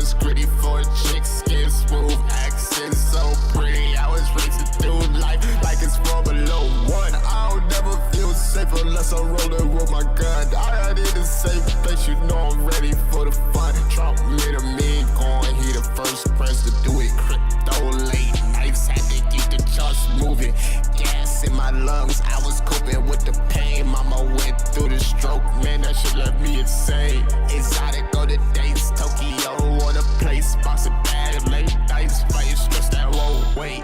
was gritty for a chick, skin smooth, accent so pretty. I was racing through life like it's Formula 1. I don't never feel safe unless I'm rolling with my gun. I need a safe place, you know I'm ready for the fun. Trump made a memecoin, he the first press to do it. Crypto late nights, had to keep the charts moving. Gas in my lungs, I was coping with the pain. Mama went through the stroke, man, that shit left me insane. Exotic, go to dates, Tokyo, or the place. Boxing bad, late nights, fighting stress that won't wait.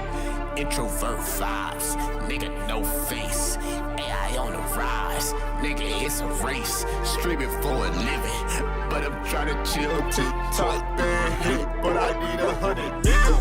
Introvert vibes, nigga, no face. AI on the rise, nigga, it's a race. Streaming for a living, but I'm trying to chill. TikTok, man, hit, but I need 100 mil.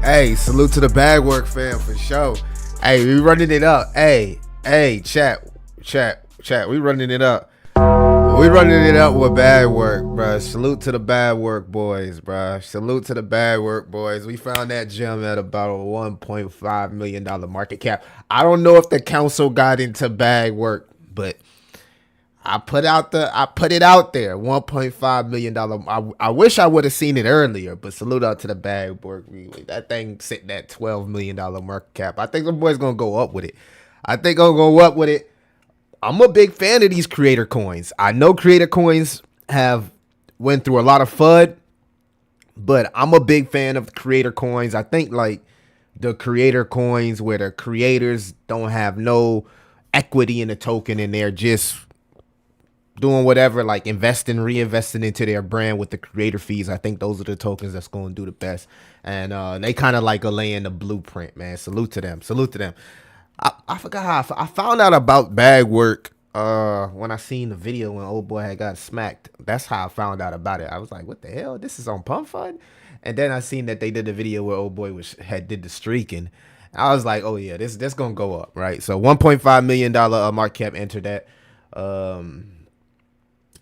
Hey, salute to the bag work fam for sure. Hey, we running it up. Hey, chat. We running it up. We running it up with bad work, bruh. Salute to the bad work boys, bruh. Salute to the bad work boys. We found that gem at about a $1.5 million market cap. I don't know if the council got into bag work, but I put it out there, $1.5 million. I wish I would have seen it earlier, but salute out to the bag work. That thing sitting at $12 million market cap. I think the boys gonna go up with it. I'm a big fan of these creator coins. I know creator coins have went through a lot of FUD, but I'm a big fan of creator coins. I think like the creator coins where the creators don't have no equity in the token and they're just doing whatever, like reinvesting into their brand with the creator fees. I think those are the tokens that's going to do the best. And they kind of like are laying the blueprint, man. Salute to them. I forgot how I found out about bag work when I seen the video when old boy had got smacked. That's how I found out about it. I was like, what the hell? This is on Pump Fund? And then I seen that they did the video where old boy did the streaking. I was like, oh yeah, this gonna go up, right? So $1.5 million market cap entered that.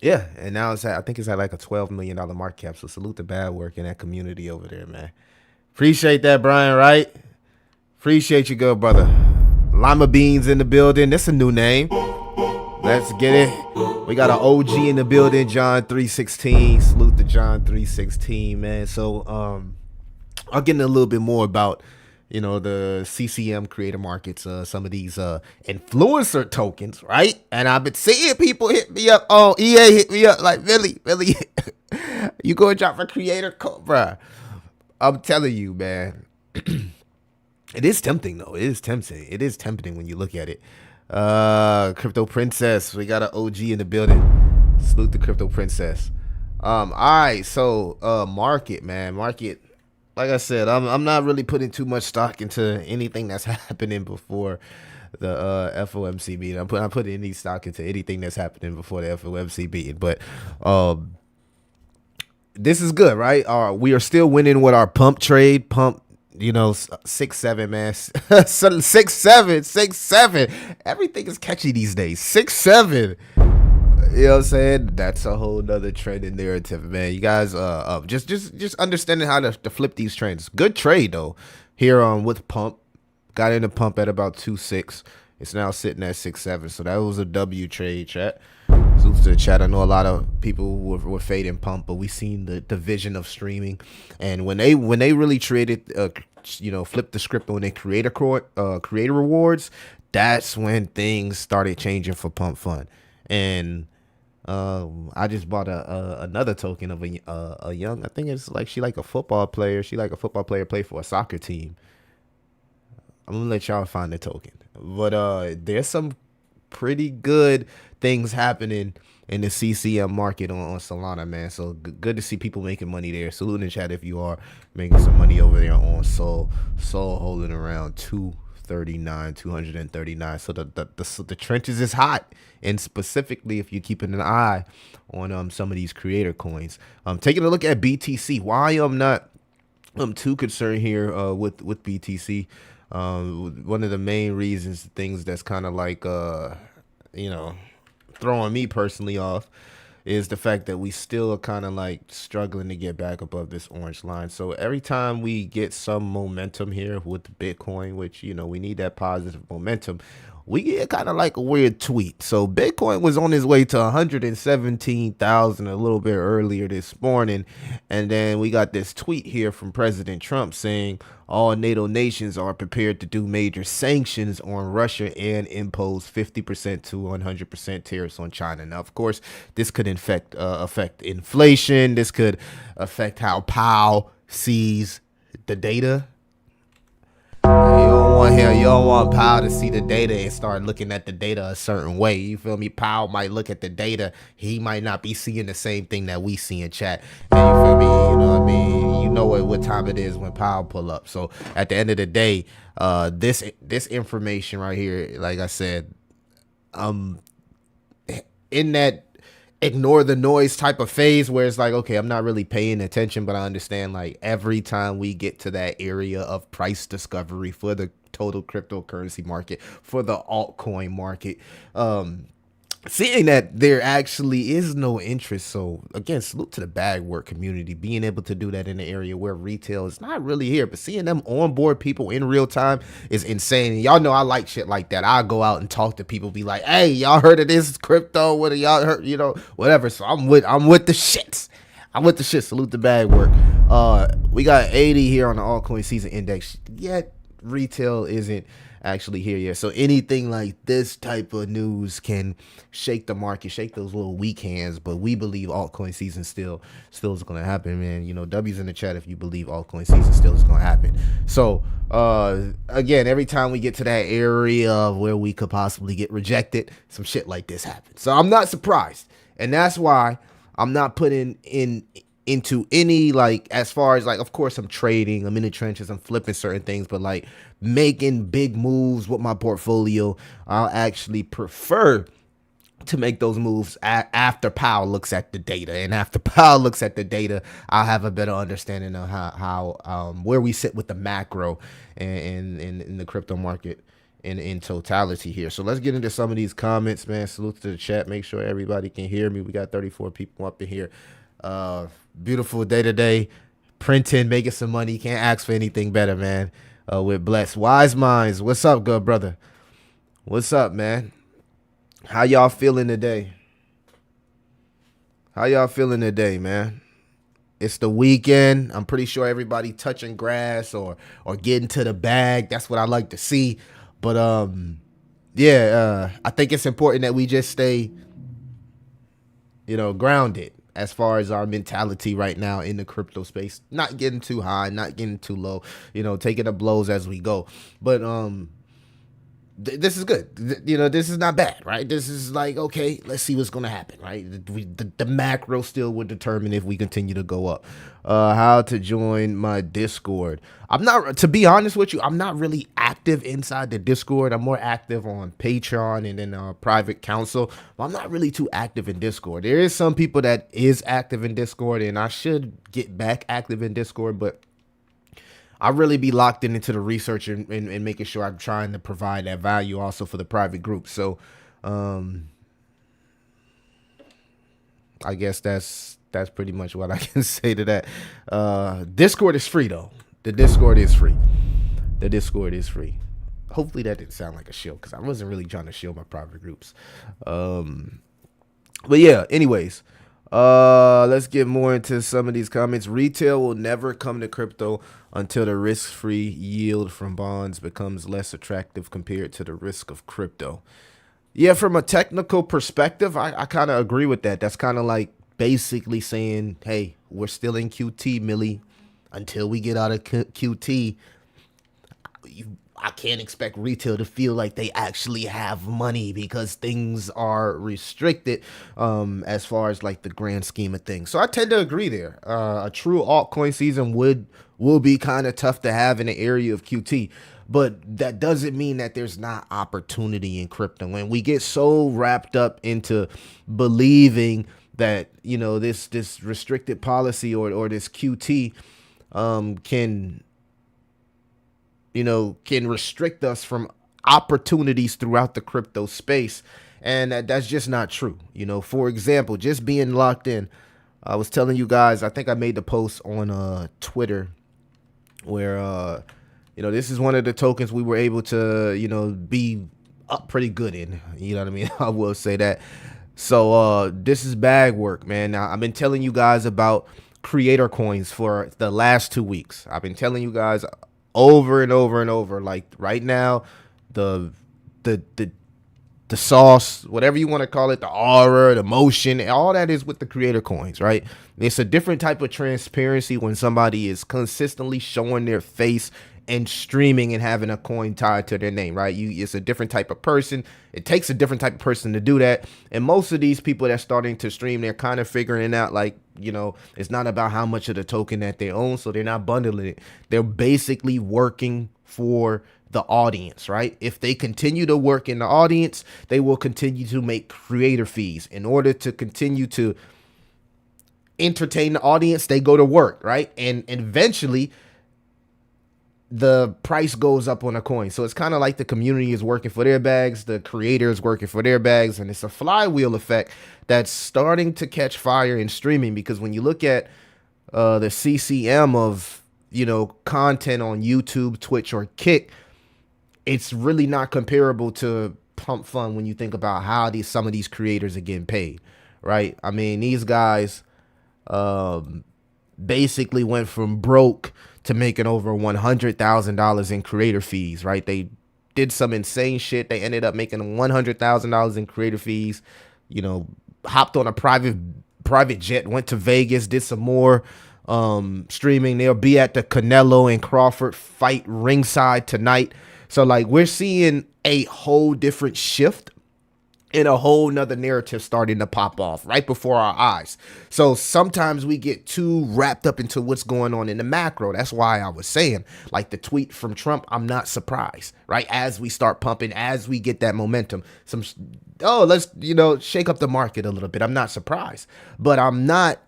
Yeah, and now I think it's at like a $12 million market cap. So salute the bad work in that community over there, man. Appreciate that, Brian, right? Appreciate you, good brother. Lima Beans in the building. That's a new name. Let's get it. We got an OG in the building, John 316. Salute to John 316, man. So I'll get in a little bit more about, you know, the CCM creator markets, some of these influencer tokens, right? And I've been seeing people hit me up. Oh, EA hit me up like, Billy, you go and drop a creator code, bruh. I'm telling you, man. It is tempting, though. It is tempting when you look at it. Crypto Princess. We got an OG in the building. Salute the Crypto Princess. All right, so market, man. Market. Like I said, I'm not really putting too much stock into anything that's happening before the FOMC meeting. I'm putting any stock into anything that's happening before the FOMC meeting. But this is good, right? We are still winning with our pump trade. Pump, you know, 6-7, man. 6-7. Everything is catchy these days. 6-7. You know what I'm saying? That's a whole nother trend and narrative, man. You guys, just understanding how to flip these trends. Good trade though. Here on with pump, got into pump at about 2.6. It's now sitting at 6.7. So that was a W trade, chat. So to the chat, I know a lot of people were fading pump, but we seen the vision of streaming, and when they really traded, flipped the script when they creator rewards, that's when things started changing for Pump Fund. And I just bought another token of a young. I think it's like she like a football player. She like a football player play for a soccer team. I'm gonna let y'all find the token. But there's some pretty good things happening in the CCM market on Solana, man. So good to see people making money there. Salute in the chat if you are making some money over there on Sol. Sol holding around 239. So the trenches is hot, and specifically if you're keeping an eye on some of these creator coins. Taking a look at BTC. Why I'm too concerned here with BTC. One of the main reasons, things that's kind of like throwing me personally off, is the fact that we still are kind of like struggling to get back above this orange line. So every time we get some momentum here with Bitcoin, which, we need that positive momentum, we get kind of like a weird tweet. So Bitcoin was on his way to 117,000 a little bit earlier this morning. And then we got this tweet here from President Trump saying all NATO nations are prepared to do major sanctions on Russia and impose 50% to 100% tariffs on China. Now, of course, this could affect inflation. This could affect how Powell sees the data. You don't want Powell to see the data and start looking at the data a certain way. You feel me? Powell might look at the data. He might not be seeing the same thing that we see in chat. And you feel me? You know what I mean? You know what time it is when Powell pull up. So at the end of the day, this information right here, like I said, in that ignore the noise type of phase where it's like, okay, I'm not really paying attention, but I understand, like, every time we get to that area of price discovery for the total cryptocurrency market, for the altcoin market, seeing that there actually is no interest. So again, salute to the bag work community, being able to do that in an area where retail is not really here, but seeing them onboard people in real time is insane. And y'all know I like shit like that. I'll go out and talk to people, be like, hey, y'all heard of this crypto? What have y'all heard? Whatever. So I'm with the shits. I'm with the shit. Salute the bag work. We got 80 here on the altcoin season index, yet retail isn't actually here yet. So anything like this type of news can shake the market, shake those little weak hands. But we believe altcoin season still is going to happen, man. W's in the chat if you believe altcoin season still is going to happen. So again, every time we get to that area of where we could possibly get rejected, some shit like this happens. So I'm not surprised, and that's why I'm not putting into any, like, as far as, like, of course I'm trading, I'm in the trenches, I'm flipping certain things, but like making big moves with my portfolio, I'll actually prefer to make those moves after Powell looks at the data. And after Powell looks at the data, I'll have a better understanding of how where we sit with the macro and in the crypto market in totality here. So let's get into some of these comments, man. Salute to the chat. Make sure everybody can hear me. We got 34 people up in here. Beautiful day today, printing, making some money. Can't ask for anything better, man. We're blessed. Wise minds, what's up, good brother? What's up, man? How y'all feeling today? Man? It's the weekend. I'm pretty sure everybody touching grass or getting to the bag. That's what I like to see. But I think it's important that we just stay, grounded as far as our mentality right now in the crypto space. Not getting too high, not getting too low, taking the blows as we go. But this is good. This is not bad, right? This is like, okay, let's see what's going to happen, right? The macro still would determine if we continue to go up. How to join my Discord. To be honest with you, I'm not really active inside the Discord. I'm more active on Patreon and then private council. But I'm not really too active in Discord. There is some people that is active in Discord, and I should get back active in Discord, but I really be locked into the research and making sure I'm trying to provide that value also for the private group. So I guess that's pretty much what I can say to that. Discord is free, though. The Discord is free. Hopefully that didn't sound like a shield, because I wasn't really trying to shield my private groups. But yeah, anyways. Let's get more into some of these comments. Retail will never come to crypto until the risk-free yield from bonds becomes less attractive compared to the risk of crypto. Yeah, from a technical perspective, I kind of agree with that. That's kind of like basically saying, hey, we're still in QT, Millie. Until we get out of QT, I can't expect retail to feel like they actually have money because things are restricted as far as like the grand scheme of things. So I tend to agree there. A true altcoin season will be kind of tough to have in the area of QT. But that doesn't mean that there's not opportunity in crypto. When we get so wrapped up into believing that, you know, this restricted policy or this QT can restrict us from opportunities throughout the crypto space. And that's just not true. You know, for example, just being locked in. I was telling you guys, I think I made the post on Twitter where, this is one of the tokens we were able to, be up pretty good in. You know what I mean? I will say that. So this is bag work, man. Now, I've been telling you guys about creator coins for the last 2 weeks. I've been telling you guys over and over and over, like right now, the sauce, whatever you want to call it, the aura, the motion, all that is with the creator coins, right? It's a different type of transparency when somebody is consistently showing their face and streaming and having a coin tied to their name, right? It's a different type of person. It takes a different type of person to do that. And most of these people that's starting to stream, they're kind of figuring out, like, it's not about how much of the token that they own, so they're not bundling it. They're basically working for the audience, right? If they continue to work in the audience, they will continue to make creator fees. In order to continue to entertain the audience, they go to work, right? And eventually the price goes up on a coin. So it's kind of like the community is working for their bags, the creator is working for their bags, and it's a flywheel effect that's starting to catch fire in streaming. Because when you look at the CCM of content on YouTube, Twitch, or Kick, it's really not comparable to Pump Fun when you think about how some of these creators are getting paid, right? I mean, these guys basically went from broke to making over $100,000 in creator fees, right? They did some insane shit. They ended up making $100,000 in creator fees, hopped on a private jet, went to Vegas, did some more streaming. They'll be at the Canelo and Crawford fight ringside tonight. So like we're seeing a whole different shift and a whole nother narrative starting to pop off right before our eyes. So sometimes we get too wrapped up into what's going on in the macro. That's why I was saying, like the tweet from Trump, I'm not surprised, right? As we start pumping, as we get that momentum, let's, shake up the market a little bit. I'm not surprised, but I'm not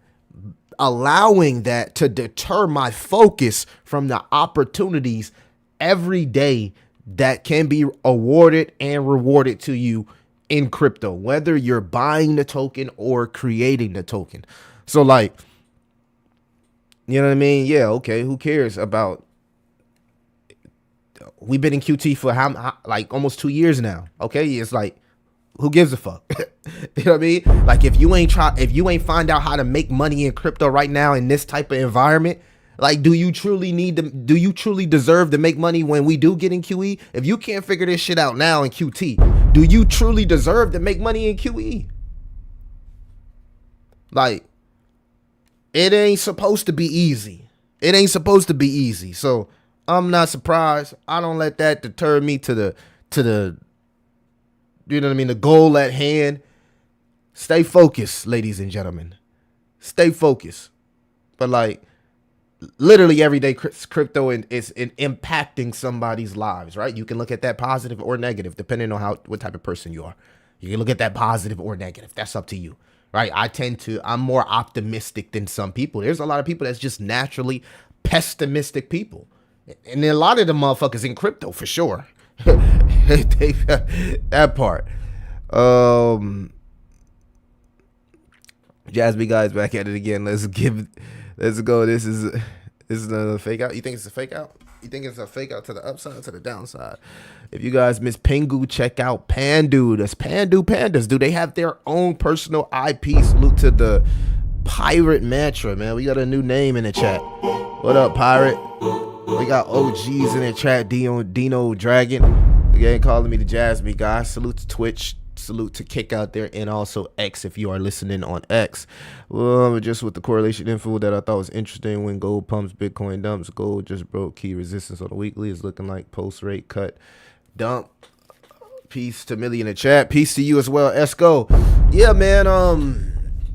allowing that to deter my focus from the opportunities every day that can be awarded and rewarded to you in crypto, whether you're buying the token or creating the token. So like, you know what I mean? Yeah, okay, who cares about, we've been in QT for like almost 2 years now. Okay, it's like, who gives a fuck? You know what I mean? Like if you ain't find out how to make money in crypto right now in this type of environment, like, do you truly deserve to make money when we do get in QE? If you can't figure this shit out now in QT, do you truly deserve to make money in QE? Like, it ain't supposed to be easy. It ain't supposed to be easy. So I'm not surprised. I don't let that deter me to the, you know what I mean, the goal at hand. Stay focused, ladies and gentlemen. Stay focused. But like, literally every day crypto is impacting somebody's lives, right? You can look at that positive or negative depending on what type of person you are. You can look at that positive or negative. That's up to you, right? I'm more optimistic than some people. There's a lot of people that's just naturally pessimistic people, and a lot of the motherfuckers in crypto for sure. That part. Jasmine guys back at it again. Let's go. This is another fake out. You think it's a fake out? You think it's a fake out to the upside or to the downside? If you guys miss Pengu, check out Pandu. That's Pandu Pandas. Do they have their own personal IP? Salute to the Pirate Mantra, man. We got a new name in the chat. What up, Pirate? We got OGs in the chat. Dino Dragon. Again, calling me the Jasmine guy. Salute to Twitch. salute to Kick out there, and also X if you are listening on X. Just with the correlation info that I thought was interesting: when gold pumps, Bitcoin dumps. Gold just broke key resistance on the weekly. It's looking like post rate cut, dump. Peace to Millie in the chat. Peace to you as well, Esco. Yeah, man.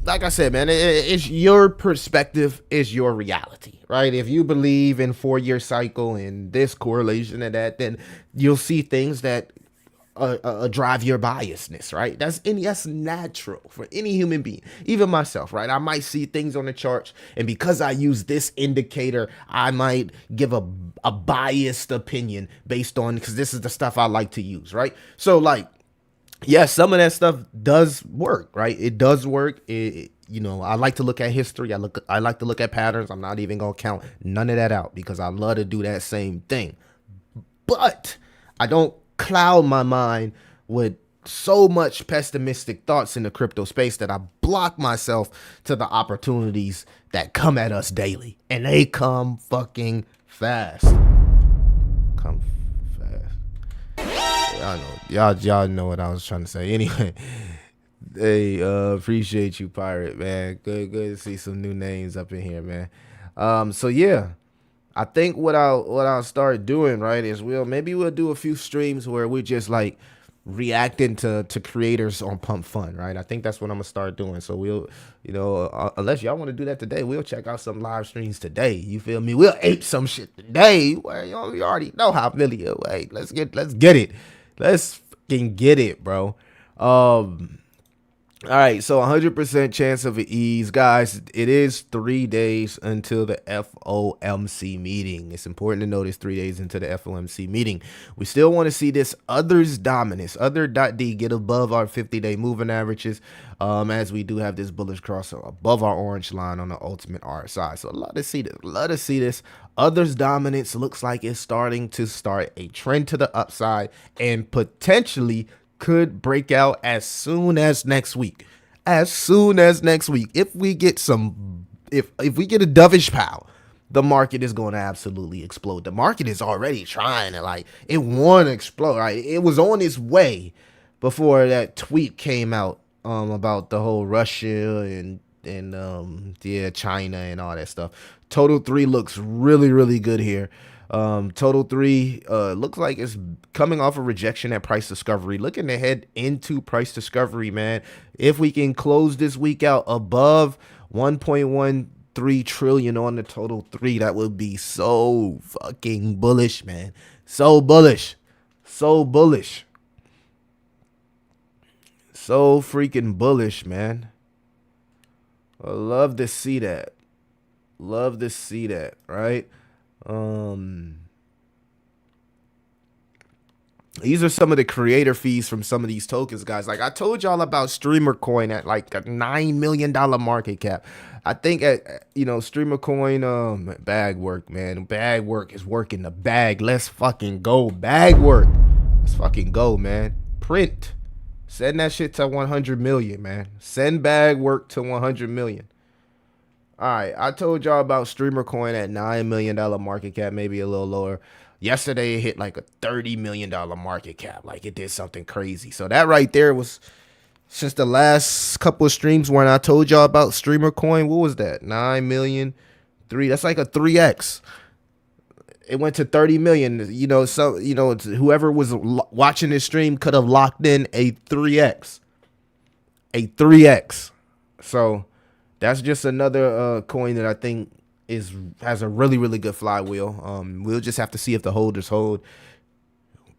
Like I said, man, it's your perspective is your reality, right? If you believe in 4-year cycle and this correlation and that, then you'll see things that drive your biasness, right? That's natural for any human being, even myself, right? I might see things on the charts, and because I use this indicator, I might give a biased opinion based on, because this is the stuff I like to use, right? So like, yeah, some of that stuff does work, right? It does work. I like to look at history. I like to look at patterns. I'm not even gonna count none of that out because I love to do that same thing. But I don't cloud my mind with so much pessimistic thoughts in the crypto space that I block myself to the opportunities that come at us daily, and they come fucking fast. Come fast. Y'all know what I was trying to say. Anyway, hey, appreciate you, Pirate, man. Good to see some new names up in here, man. So yeah, I think what I'll start doing, right, is maybe we'll do a few streams where we just like reacting to creators on Pump Fun, right? I think that's what I'm gonna start doing. So we'll, unless y'all want to do that today, we'll check out some live streams today. You feel me? We'll ape some shit today. Where you already know how Millie. Hey, let's get it. Let's fucking get it, bro. All right, so 100% chance of an ease. Guys, it is 3 days until the FOMC meeting. It's important to notice 3 days into the FOMC meeting. We still want to see this others dominance, other.d get above our 50-day moving averages, as we do have this bullish cross above our orange line on the ultimate RSI. So love to see this. Others dominance looks like it's starting to start a trend to the upside and potentially could break out as soon as next week. If we get if we get a dovish pow, the market is going to absolutely explode. The market is already trying to, it want to explode, right? It was on its way before that tweet came out about the whole Russia and China and all that stuff. Total 3 looks really, really good here. Total 3 looks like it's coming off a rejection at price discovery, looking to head into price discovery, man. If we can close this week out above 1.13 trillion on the total 3, that would be so fucking bullish, man. So bullish, so freaking bullish, man. I love to see that, right? These are some of the creator fees from some of these tokens, guys. Like I told y'all about Streamer Coin at like a $9 million market cap. I think Streamer Coin, bag work, man. Bag work is working the bag. Let's fucking go. Bag work. Let's fucking go, man. Print. Send that shit to 100 million, man. Send bag work to 100 million. All right, I told y'all about Streamer Coin at $9 million market cap, maybe a little lower. Yesterday, it hit like a $30 million market cap. Like, it did something crazy. So that right there was since the last couple of streams when I told y'all about Streamer Coin. What was that? 9 million, 3. That's like a 3x. It went to 30 million. So whoever was watching this stream could have locked in a 3x. So that's just another coin that I think has a really, really good flywheel. We'll just have to see if the holders hold.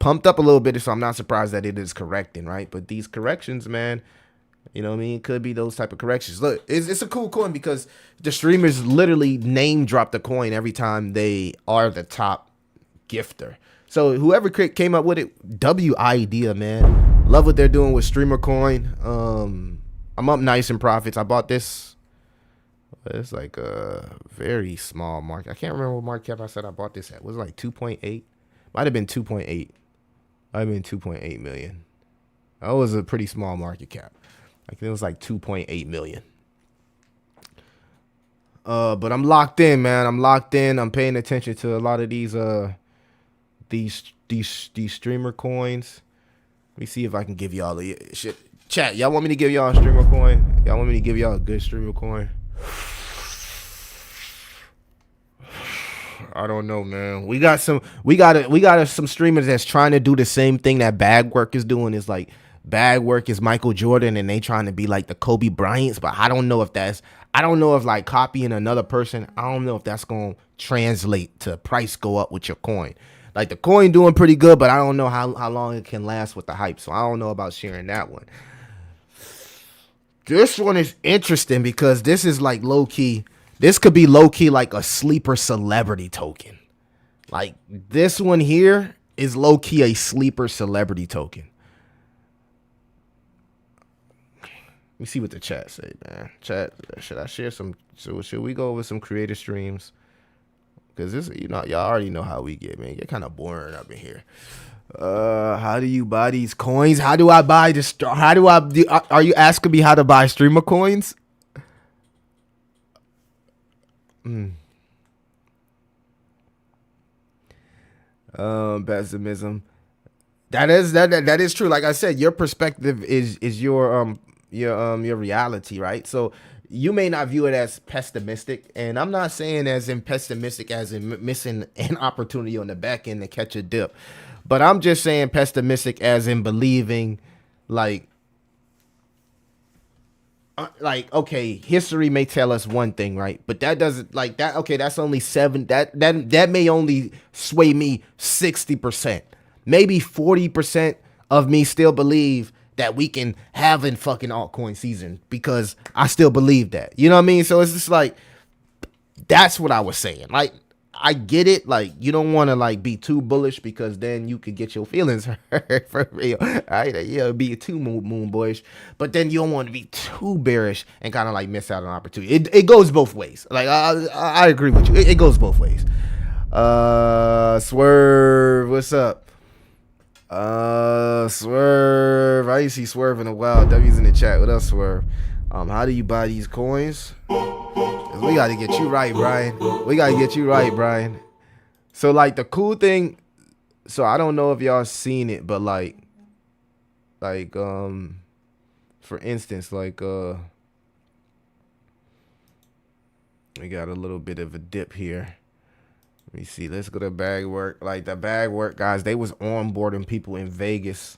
Pumped up a little bit, so I'm not surprised that it is correcting, right? But these corrections, man, could be those type of corrections. Look, it's a cool coin because the streamers literally name drop the coin every time they are the top gifter. So whoever came up with it, W idea, man. Love what they're doing with Streamer Coin. I'm up nice in profits. I bought this. It's like a very small market. I can't remember what market cap I said I bought this at. Was it like 2.8? Might have been 2.8. Might have been 2.8 million. That was a pretty small market cap. Like it was like 2.8 million. But I'm locked in, man. I'm paying attention to a lot of these streamer coins. Let me see if I can give y'all the shit. Chat, y'all want me to give y'all a streamer coin? Y'all want me to give y'all a good streamer coin? I don't know, man. We got some streamers that's trying to do the same thing that Bagwork is doing. Is like Bagwork is Michael Jordan and they trying to be like the Kobe Bryants, but I don't know if like copying another person, I don't know if that's going to translate to price go up with your coin. Like the coin doing pretty good, but I don't know how long it can last with the hype. So I don't know about sharing that one. This one is interesting because this is like low key. This could be low key like a sleeper celebrity token. Like this one here is low key a sleeper celebrity token. Let me see what the chat say, man. Chat, should I share some? Should we go over some creator streams? Because this, y'all already know how we get, man. Get kind of boring up in here. How do you buy these coins? How do I buy this? Are you asking me how to buy streamer coins? Pessimism. That is true. Like I said, your perspective is your reality, right? So you may not view it as pessimistic, and I'm not saying as in pessimistic as in missing an opportunity on the back end to catch a dip, but I'm just saying pessimistic as in believing like okay, history may tell us one thing, right? But that doesn't like that. Okay, that's only that may only sway me 60%, maybe 40% of me still believe that we can have in fucking altcoin season because I still believe that. You know what I mean? So it's just like, that's what I was saying. Like, I get it. Like, you don't want to like be too bullish because then you could get your feelings hurt for real. All right? Yeah, be too moon boyish, but then you don't want to be too bearish and kind of like miss out on opportunity. It goes both ways. Like, I agree with you. It goes both ways. Swerve, what's up? Swerve. I ain't see Swerve in a while. W's in the chat. What else, Swerve? How do you buy these coins? 'Cause we gotta get you right, Brian. We gotta get you right, Brian. So like the cool thing, so I don't know if y'all seen it, but like for instance, like we got a little bit of a dip here. Let me see. Let's go to Bagwork. Like the Bagwork guys, they was onboarding people in Vegas.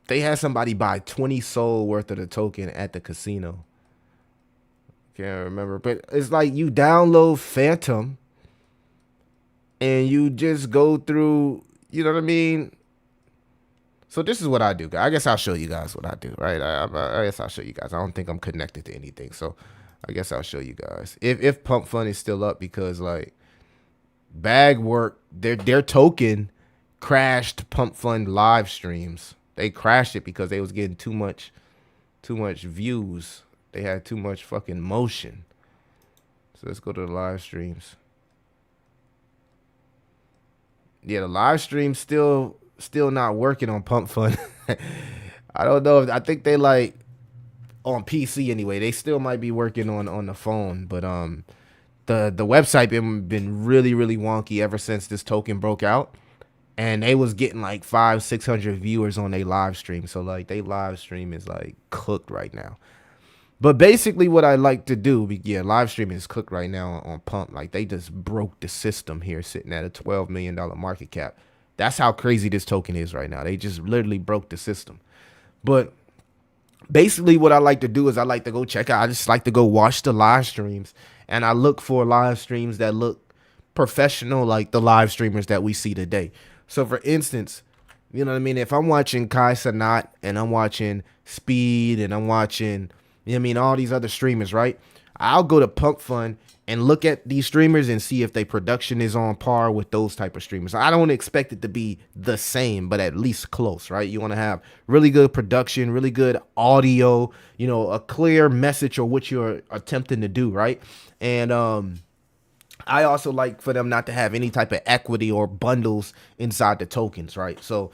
They had somebody buy 20 SOL worth of the token at the casino. Can't remember, but it's like you download Phantom and you just go through. You know what I mean? So this is what I do. I guess I'll show you guys what I do, right? I guess I'll show you guys. I don't think I'm connected to anything, so I guess I'll show you guys. If Pump Fund is still up, because like Bagwork, their token crashed Pump Fund live streams. They crashed it because they was getting too much views. They had too much fucking motion. So let's go to the live streams. Yeah, the live stream still not working on Pump Fund. I don't know. I think they like on PC anyway. They still might be working on the phone, but the website been really wonky ever since this token broke out, and they was getting like 500-600 viewers on their live stream. So like they live stream is like cooked right now. But basically what I like to do, yeah, live streaming is cooked right now on Pump. Like they just broke the system here, sitting at a $12 million market cap. That's how crazy this token is right now. They just literally broke the system. But basically what I like to do is I like to go check out. I just like to go watch the live streams. And I look for live streams that look professional, like the live streamers that we see today. So for instance, you know what I mean? If I'm watching Kai Sanat and I'm watching Speed and I'm watching, you know what I mean, all these other streamers, right? I'll go to Pump Fund and look at these streamers and see if their production is on par with those type of streamers. I don't expect it to be the same, but at least close, right? You want to have really good production, really good audio, you know, a clear message of what you're attempting to do, right? And I also like for them not to have any type of equity or bundles inside the tokens, right? So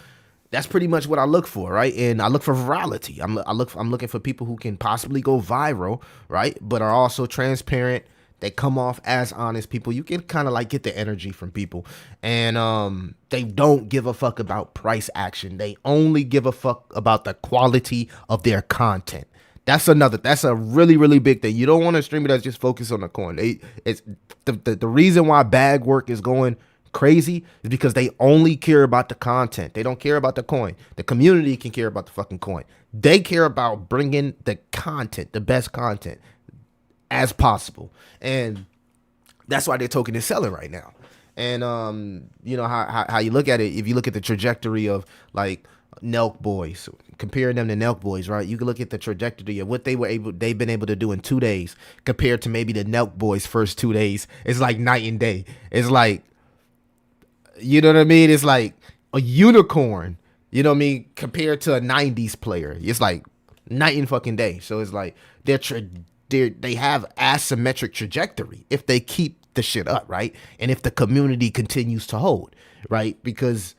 that's pretty much what I look for, right? And I look for virality. I'm looking for people who can possibly go viral, right? But are also transparent, They come off as honest people. You can kind of like get the energy from people. And they don't give a fuck about price action. They only give a fuck about the quality of their content. That's a really, really big thing. You don't want a streamer that's just focused on the coin. It's the reason why bag work is going crazy is because they only care about the content. They don't care about the coin. The community can care about the fucking coin. They care about bringing the content, the best content as possible. And that's why their token is selling right now. And you know how you look at it, if you look at the trajectory of like Nelk Boys, comparing them to Nelk Boys, right? You can look at the trajectory of what they've been able to do in 2 days compared to maybe the Nelk Boys' first 2 days. It's like night and day. It's like, you know what I mean? It's like a unicorn, you know what I mean, compared to a 90s player. It's like night and fucking day. So it's like they have asymmetric trajectory if they keep the shit up, right? And if the community continues to hold, right? Because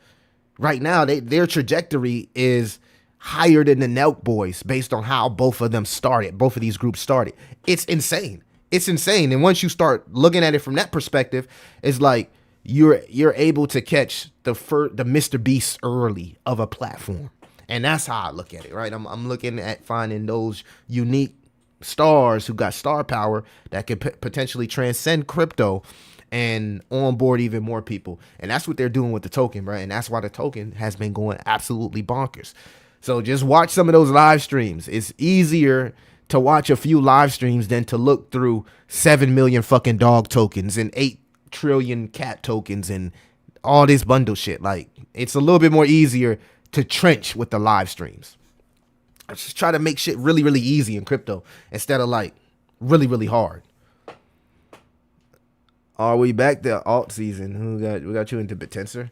right now their trajectory is higher than the Nelk Boys based on how both of these groups started. It's insane. And once you start looking at it from that perspective, it's like you're able to catch the Mr. Beast early of a platform. And that's how I look at it, right? I'm looking at finding those unique stars who got star power that could potentially transcend crypto and onboard even more people. And that's what they're doing with the token, right? And that's why the token has been going absolutely bonkers. So just watch some of those live streams. It's easier to watch a few live streams than to look through 7 million fucking dog tokens and 8 trillion cat tokens and all this bundle shit. Like, it's a little bit more easier to trench with the live streams. I just try to make shit really, really easy in crypto instead of like really, really hard. Are we back to alt season? We got you into BitTensor?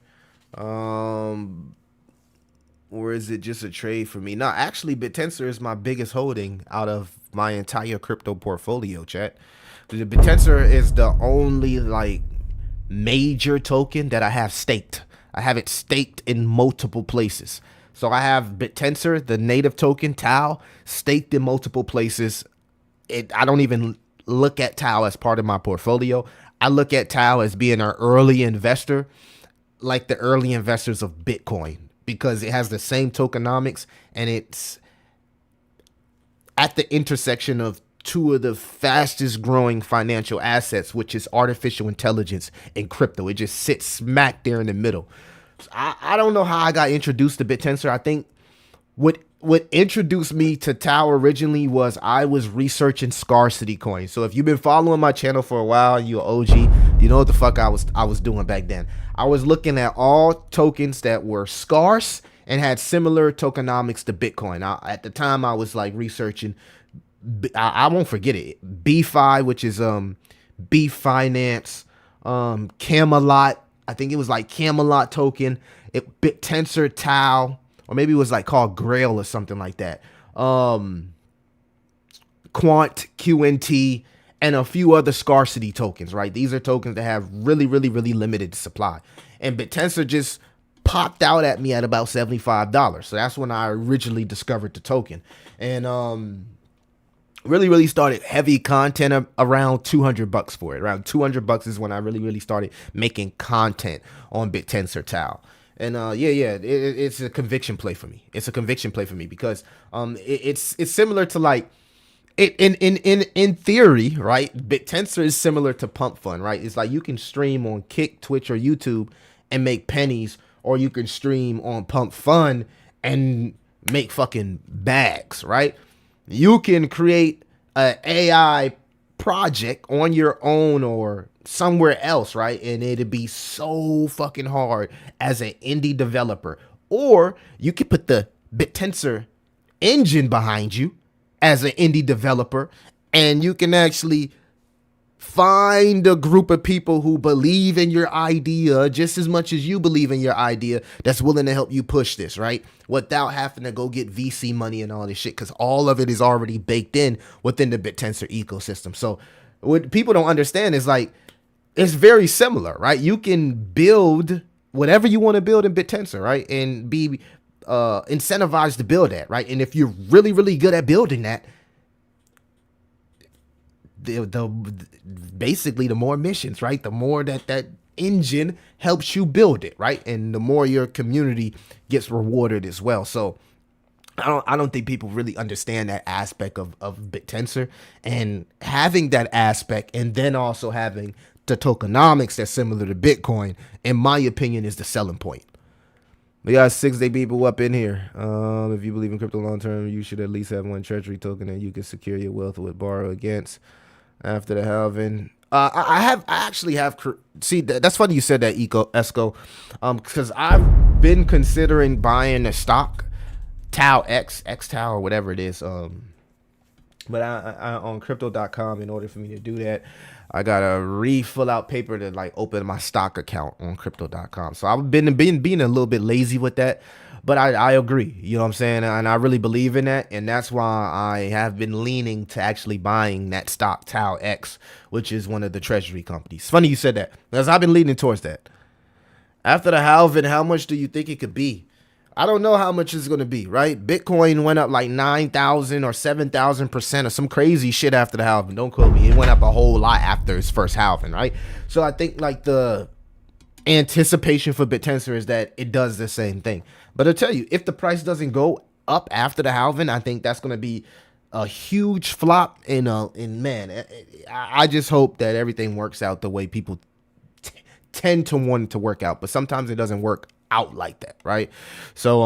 Or is it just a trade for me? No, actually, BitTensor is my biggest holding out of my entire crypto portfolio, chat. The BitTensor is the only like major token that I have staked. I have it staked in multiple places. So I have BitTensor, the native token, TAO, staked in multiple places. I don't even look at TAO as part of my portfolio. I look at TAO as being an early investor, like the early investors of Bitcoin, because it has the same tokenomics and it's at the intersection of two of the fastest growing financial assets, which is artificial intelligence and crypto. It just sits smack there in the middle. So I don't know how I got introduced to BitTensor. I think what introduced me to TAO originally was I was researching scarcity coins. So if you've been following my channel for a while and you're OG, you know what the fuck I was doing back then. I was looking at all tokens that were scarce and had similar tokenomics to Bitcoin. At the time, I was like researching, I won't forget it, BFi, which is B Finance, Camelot. I think it was like Camelot token, BitTensor, TAO, or maybe it was like called Grail or something like that. Quant, QNT, and a few other scarcity tokens, right? These are tokens that have really, really, really limited supply. And BitTensor just popped out at me at about $75. So that's when I originally discovered the token. And really started heavy content around $200 for it. Around $200 is when I really started making content on BitTensor TAO. And it's a conviction play for me. It's a conviction play for me because it's similar to like in theory, right? BitTensor is similar to Pump Fund, right? It's like you can stream on Kick, Twitch, or YouTube and make pennies, or you can stream on Pump Fund and make fucking bags, right? You can create an AI project on your own or somewhere else, right? And it'd be so fucking hard as an indie developer. Or you could put the BitTensor engine behind you as an indie developer, and you can actually find a group of people who believe in your idea just as much as you believe in your idea that's willing to help you push this, right? Without having to go get VC money and all this shit, because all of it is already baked in within the BitTensor ecosystem. So what people don't understand is like, it's very similar, right? You can build whatever you want to build in BitTensor, right? And be incentivized to build that, right? And if you're really good at building that, basically the more missions, right? The more that engine helps you build it, right? And the more your community gets rewarded as well. So I don't think people really understand that aspect of BitTensor, and having that aspect and then also having the tokenomics that's similar to Bitcoin, in my opinion, is the selling point. We got 6-day people up in here. If you believe in crypto long term, you should at least have one treasury token that you can secure your wealth with, borrow against after the halving. I actually have. See, that's funny you said that, Esco, because I've been considering buying a stock, Tau X Tau or whatever it is. But I on crypto.com, in order for me to do that, I gotta fill out paper to like open my stock account on crypto.com. So I've been being a little bit lazy with that, but I agree, you know what I'm saying? And I really believe in that. And that's why I have been leaning to actually buying that stock, Tau X, which is one of the treasury companies. Funny you said that, because I've been leaning towards that. After the halving, how much do you think it could be? I don't know how much it's going to be, right? Bitcoin went up like 9,000 or 7,000% or some crazy shit after the halving. Don't quote me. It went up a whole lot after its first halving, right? So I think like the anticipation for BitTensor is that it does the same thing. But I'll tell you, if the price doesn't go up after the halving, I think that's going to be a huge flop. And man, I just hope that everything works out the way people tend to want it to work out. But sometimes it doesn't work out like that, right? So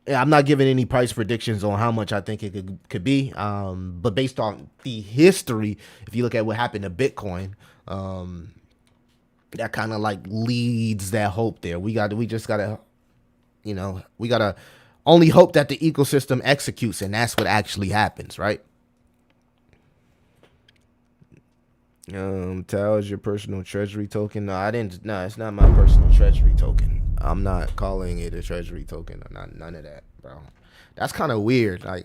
yeah, I'm not giving any price predictions on how much I think it could be, but based on the history, if you look at what happened to Bitcoin, that kind of like leads that hope there. We just gotta, you know, we gotta only hope that the ecosystem executes, and that's what actually happens, right? Tau is your personal treasury token. No, it's not my personal treasury token. I'm not calling it a treasury token. None of that, bro. That's kind of weird. Like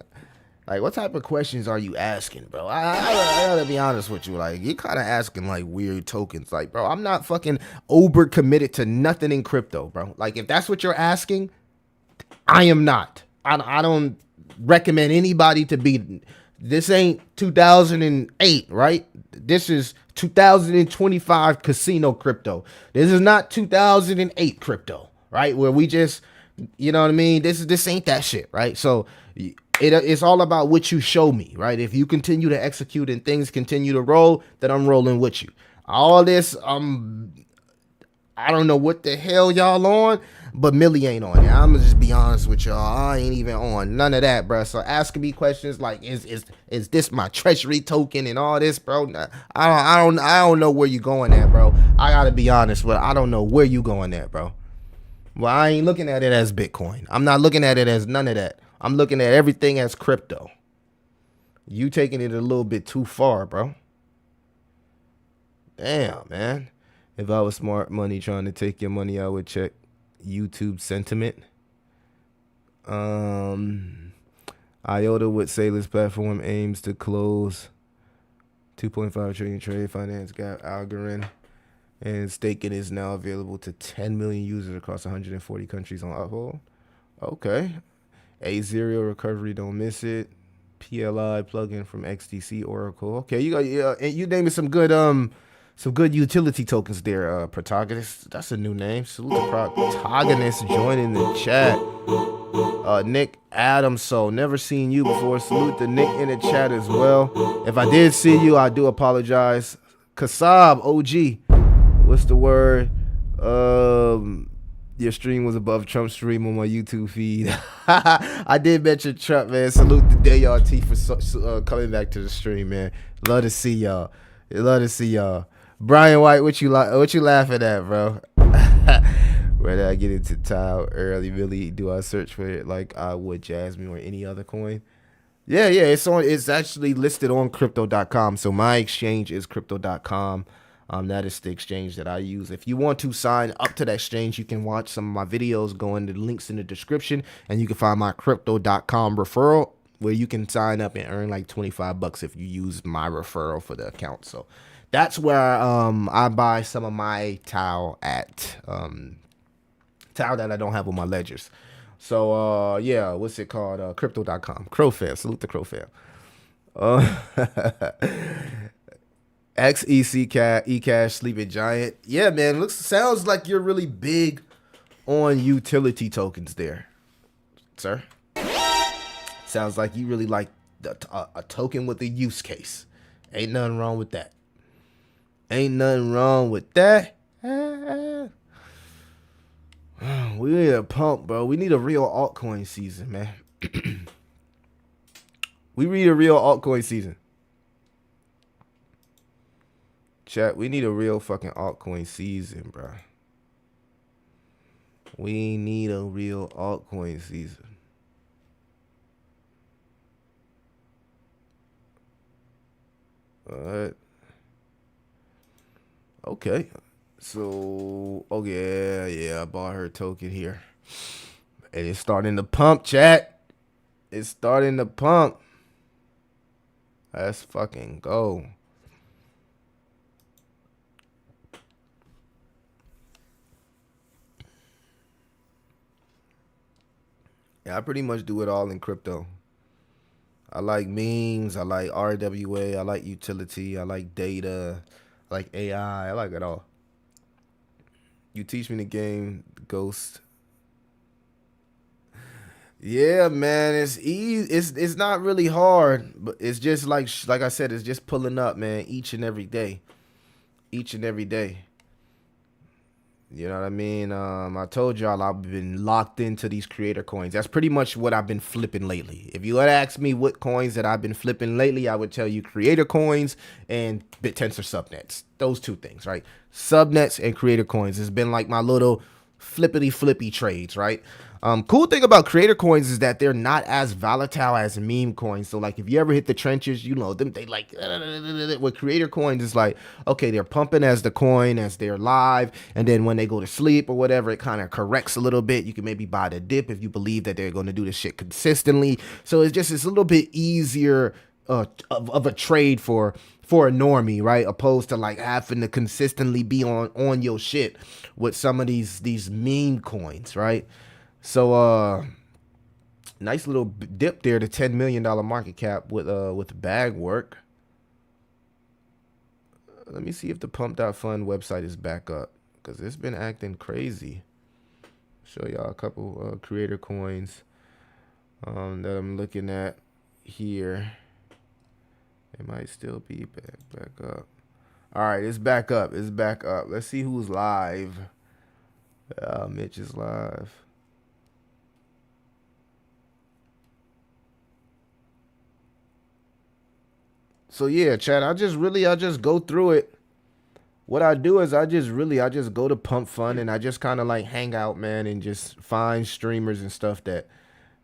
what type of questions are you asking, bro? I gotta be honest with you. Like, you're kind of asking like weird tokens. Like, bro, I'm not fucking uber committed to nothing in crypto, bro. Like, if that's what you're asking, I am not. I don't recommend anybody to be. This ain't 2008, right? This is 2025 casino crypto. This is not 2008 crypto, right? Where we just, you know what I mean? This ain't that shit, right? So it's all about what you show me, right? If you continue to execute and things continue to roll, then I'm rolling with you. All this, I don't know what the hell y'all on, but Millie ain't on it. I'm gonna just be honest with y'all. I ain't even on none of that, bro. So asking me questions like, is this my treasury token and all this, bro? Nah, I don't know where you going at, bro. I gotta be honest, but I don't know where you going at, bro. Well, I ain't looking at it as Bitcoin. I'm not looking at it as none of that. I'm looking at everything as crypto. You taking it a little bit too far, bro. Damn, man. If I was smart money trying to take your money, I would check YouTube sentiment. IOTA would say this platform aims to close 2.5 trillion trade finance gap algorithm, and staking is now available to 10 million users across 140 countries on Uphold. Okay. A0 recovery, don't miss it. PLI plugin from XDC Oracle. Okay, you got you name me some good utility tokens there, Protagonist. That's a new name. Salute to Protagonist joining the chat. Nick Adams, so never seen you before. Salute to Nick in the chat as well. If I did see you, I do apologize. Kasab, OG, what's the word? Your stream was above Trump's stream on my YouTube feed. I did mention Trump, man. Salute to DRT for coming back to the stream, man. Love to see y'all. Love to see y'all. Brian White, what you laughing at, bro? Whether I get into Tau early, really, do I search for it like I would Jasmine or any other coin? Yeah, it's actually listed on crypto.com. So my exchange is crypto.com. That is the exchange that I use. If you want to sign up to that exchange, you can watch some of my videos. Go into the links in the description, and you can find my crypto.com referral where you can sign up and earn like $25 if you use my referral for the account. So that's where I buy some of my Tau at. Tau that I don't have on my ledgers. So yeah, what's it called? Crypto.com. Crowfam. Salute to Crowfam. Ecash Sleeping Giant. Yeah, man. Sounds like you're really big on utility tokens there, sir. Sounds like you really like a token with a use case. Ain't nothing wrong with that. Ain't nothing wrong with that. We need a pump, bro. We need a real altcoin season, man. We need a real altcoin season. Chat, we need a real fucking altcoin season, bro. We need a real altcoin season. Alright. Okay. So, oh yeah, I bought her token here. And it's starting to pump, chat. It's starting to pump. Let's fucking go. Yeah, I pretty much do it all in crypto. I like memes, I like RWA, I like utility, I like data, I like AI, I like it all. You teach me the game, Ghost. Yeah, man, it's easy. It's not really hard, but it's just like I said, it's just pulling up, man, each and every day. Each and every day. You know what I mean? I told y'all I've been locked into these creator coins. That's pretty much what I've been flipping lately. If you had asked me what coins that I've been flipping lately, I would tell you creator coins and BitTensor subnets. Those two things, right? Subnets and creator coins has been like my little flippity trades, right? Cool thing about creator coins is that they're not as volatile as meme coins. So like if you ever hit the trenches, you know them, they like with creator coins, it's like, okay, they're pumping as the coin as they're live, and then when they go to sleep or whatever, it kind of corrects a little bit. You can maybe buy the dip if you believe that they're going to do this shit consistently. So it's a little bit easier of a trade for a normie, right? Opposed to like having to consistently be on your shit with some of these meme coins, right? So nice little dip there to $10 million market cap with bag work. Let me see if the pump.fund website is back up, because it's been acting crazy. Show y'all a couple creator coins that I'm looking at here. It might still be back up. All right, it's back up. It's back up. Let's see who's live. Mitch is live. So yeah, chat, I just go through it. What I do is I just go to Pump Fund and I just kind of like hang out, man, and just find streamers and stuff that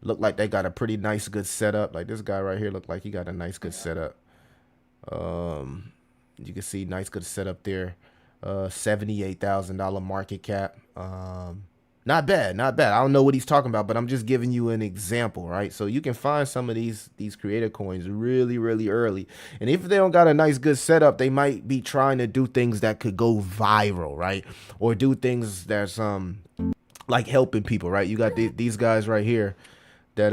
look like they got a pretty nice, good setup. Like this guy right here looked like he got a nice, good setup. You can see nice, good setup there. $78,000 market cap. Not bad, not bad. I don't know what he's talking about, but I'm just giving you an example, right? So you can find some of these creator coins really, really early. And if they don't got a nice, good setup, they might be trying to do things that could go viral, right? Or do things that's like helping people, right? You got these guys right here that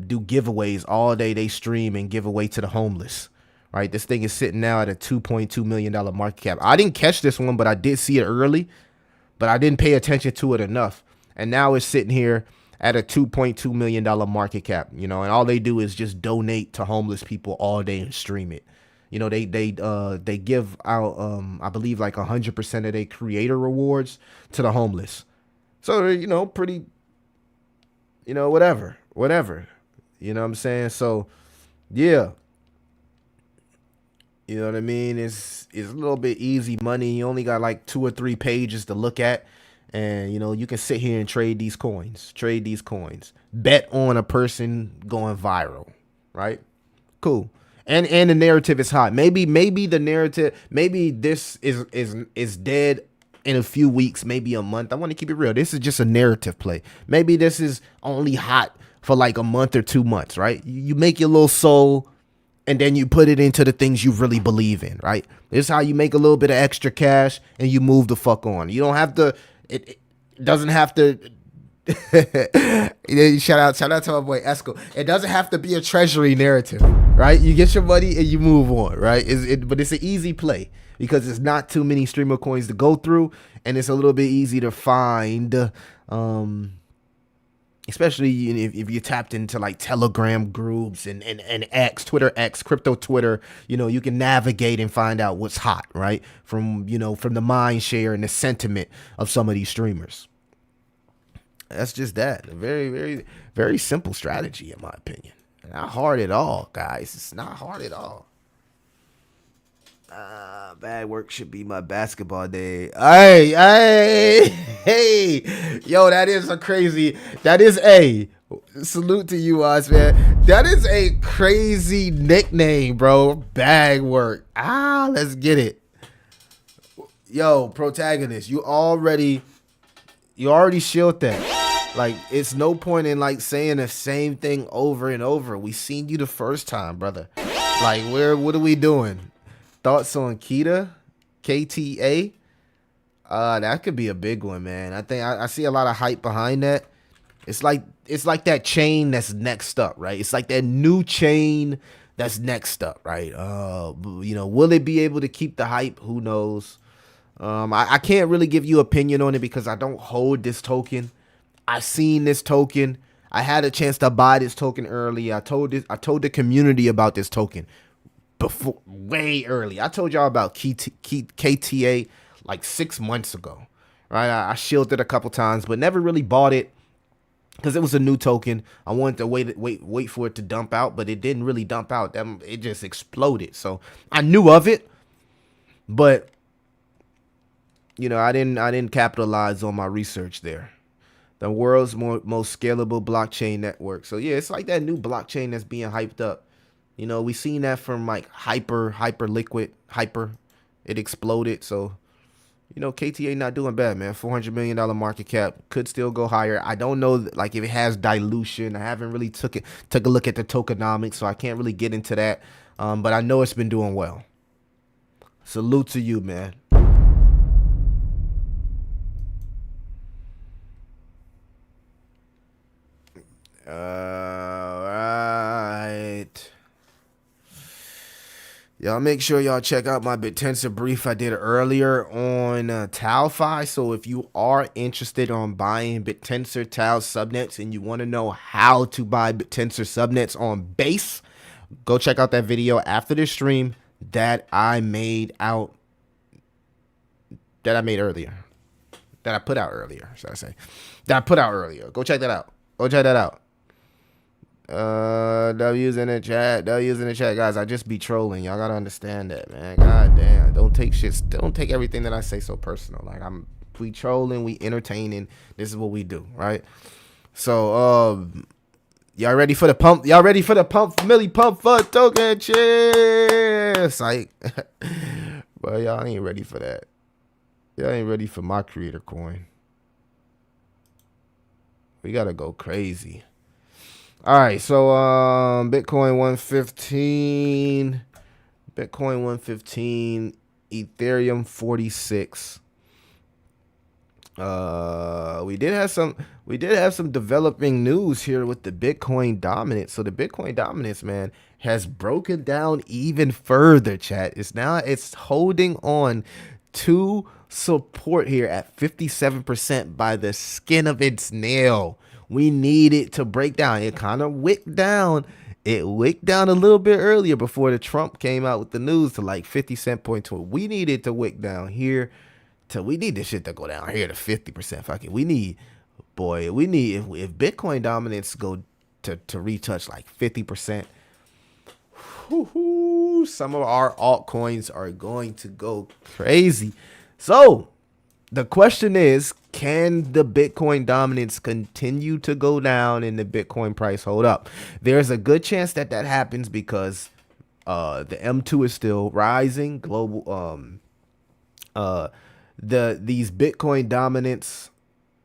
do giveaways all day. They stream and give away to the homeless, right? This thing is sitting now at a $2.2 million market cap. I didn't catch this one, but I did see it early, but I didn't pay attention to it enough. And now it's sitting here at a $2.2 million market cap, you know, and all they do is just donate to homeless people all day and stream it. You know, they give out, I believe, like 100% of their creator rewards to the homeless. So, you know, pretty, you know, whatever, you know what I'm saying? So, yeah. You know what I mean? It's a little bit easy money. You only got like 2 or 3 pages to look at. And, you know, you can sit here and trade these coins. Bet on a person going viral, right? Cool. And the narrative is hot. Maybe the narrative, maybe this is dead in a few weeks, maybe a month. I want to keep it real. This is just a narrative play. Maybe this is only hot for like a month or 2 months, right? You make your little soul, and then you put it into the things you really believe in, right? This is how you make a little bit of extra cash and you move the fuck on. You don't have to, it doesn't have to, shout out to my boy Esco. It doesn't have to be a treasury narrative, right? You get your money and you move on, right? But it's an easy play. because it's not too many streamer coins to go through, and it's a little bit easy to find. Especially if you tapped into like Telegram groups and X, Twitter X, crypto Twitter, you can navigate and find out what's hot, right? From the mind share and the sentiment of some of these streamers. That's just that. A very, very, very simple strategy, in my opinion. Not hard at all, guys. It's not hard at all. Bad work should be my basketball day. Hey, yo, that is a salute to you, Oz, man. That is a crazy nickname, bro. Bag work. Let's get it. Yo, protagonist, you already shielded that. Like, it's no point in like saying the same thing over and over. We seen you the first time, brother. Like, what are we doing? Thoughts on KTA? That could be a big one, man. I think I see a lot of hype behind that. It's like that chain that's next up, right? It's like that new chain that's next up, right? Will it be able to keep the hype? Who knows? I can't really give you opinion on it because I don't hold this token. I seen this token. I had a chance to buy this token early. I told the community about this token before, way early. I told y'all about KTA like 6 months ago, right? I shielded a couple times, but never really bought it because it was a new token. I wanted to wait for it to dump out, but it didn't really dump out. It just exploded. So I knew of it, but I didn't capitalize on my research there. The world's most scalable blockchain network. So yeah, it's like that new blockchain that's being hyped up. We seen that from like Hyper Liquid. It exploded. So, KTA not doing bad, man. $400 million market cap, could still go higher. I don't know like if it has dilution. I haven't really took a look at the tokenomics, so I can't really get into that. But I know it's been doing well. Salute to you, man. All right. Y'all make sure y'all check out my BitTensor brief I did earlier on TALFi. So if you are interested on buying BitTensor TAL subnets and you want to know how to buy BitTensor subnets on Base, go check out that video after this stream that I made earlier. That I put out earlier, should I say. That I put out earlier. Go check that out. W's in the chat, guys. I just be trolling. Y'all gotta understand that, man. God damn. Don't take everything that I say so personal. Like, we trolling, we entertaining. This is what we do, right? So y'all ready for the pump? Millie pump for token? Cheers. Like, well, y'all ain't ready for that. Y'all ain't ready for my creator coin. We gotta go crazy. All right, so Bitcoin 115, Ethereum 46. We did have some developing news here with the Bitcoin dominance. So the Bitcoin dominance, man, has broken down even further, chat. It's holding on to support here at 57% by the skin of its nail. We need it to break down. It kind of wicked down. It wicked down a little bit earlier before the Trump came out with the news to like 50 cent point to it. We need it to wick down here. We need this shit to go down here to 50%. Fuck it. We need if Bitcoin dominance go to retouch like 50%. Some of our altcoins are going to go crazy. So the question is, can the Bitcoin dominance continue to go down and the Bitcoin price hold up? There's a good chance that happens because the M2 is still rising. Global these Bitcoin dominance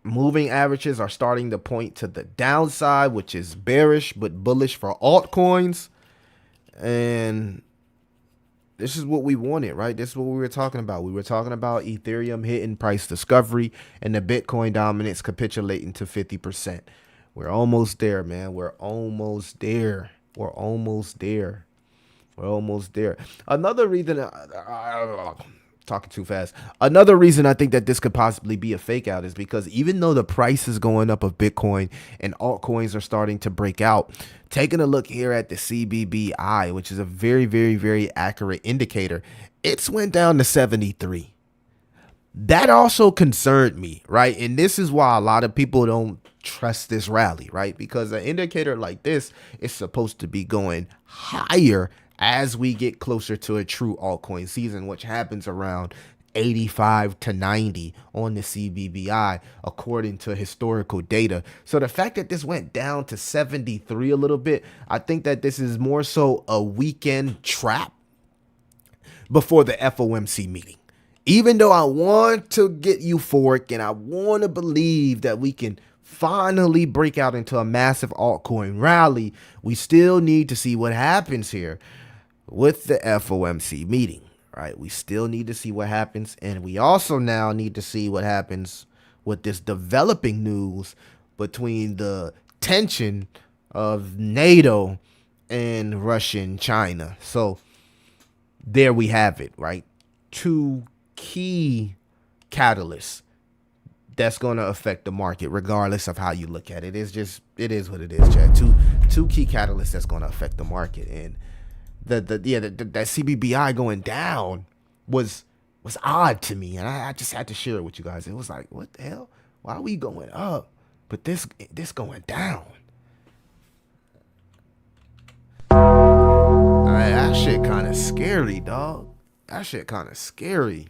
moving averages are starting to point to the downside, which is bearish but bullish for altcoins. And this is what we wanted, right? This is what we were talking about. We were talking about Ethereum hitting price discovery and the Bitcoin dominance capitulating to 50%. We're almost there, man. We're almost there. Another reason, talking too fast. Another reason I think that this could possibly be a fake out is because even though the price is going up of Bitcoin and altcoins are starting to break out, taking a look here at the CBBI, which is a very, very, very accurate indicator, it's went down to 73. That also concerned me, right? And this is why a lot of people don't trust this rally, right? Because an indicator like this is supposed to be going higher as we get closer to a true altcoin season, which happens around 85 to 90 on the CBBI, according to historical data. So the fact that this went down to 73 a little bit, I think that this is more so a weekend trap before the FOMC meeting. Even though I want to get euphoric and I want to believe that we can finally break out into a massive altcoin rally, we still need to see what happens here with the FOMC meeting, right? We still need to see what happens. And we also now need to see what happens with this developing news between the tension of NATO and Russia and China. So there we have it, right? Two key catalysts that's going to affect the market regardless of how you look at it. It is what it is, Chad. Two key catalysts that's going to affect the market. And that CBBI going down was odd to me, and I just had to share it with you guys. It was like, what the hell? Why are we going up, but this going down? That shit kind of scary, dog. That shit kind of scary.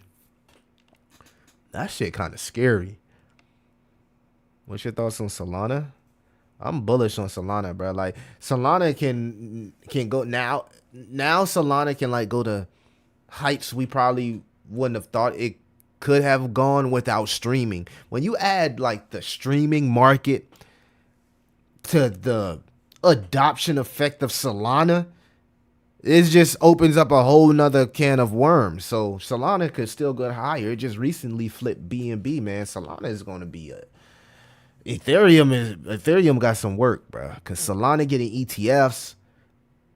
What's your thoughts on Solana? I'm bullish on Solana, bro. Like, Solana can go now. Now Solana can like go to heights we probably wouldn't have thought it could have gone without streaming. When you add like the streaming market to the adoption effect of Solana, it just opens up a whole nother can of worms. So Solana could still go higher. It just recently flipped BNB, man. Solana is going to be a Ethereum got some work, bro. Cause Solana getting ETFs,